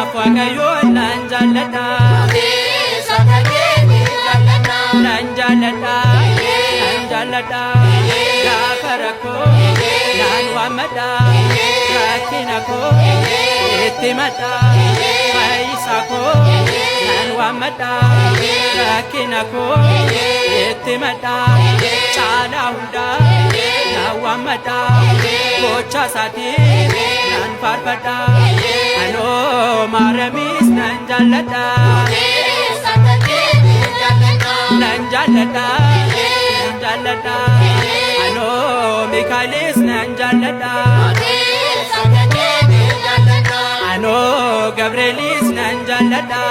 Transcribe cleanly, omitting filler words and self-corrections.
waaqayyo nan jaalladha nan jaalladha nan jaalladha gaafa rakkoo nan waamadha rakkina koo itti madha fayyisaa koo nan waamadha rakkina koo itti madha caalaa hundaa nan waamadha gocha isaatiin nan faarfadha anoo maaramis nan jaalladha nan jaalladha nan jaalladha anoo mikaalis nan jaalladha anoo gabreelis nan jaalladha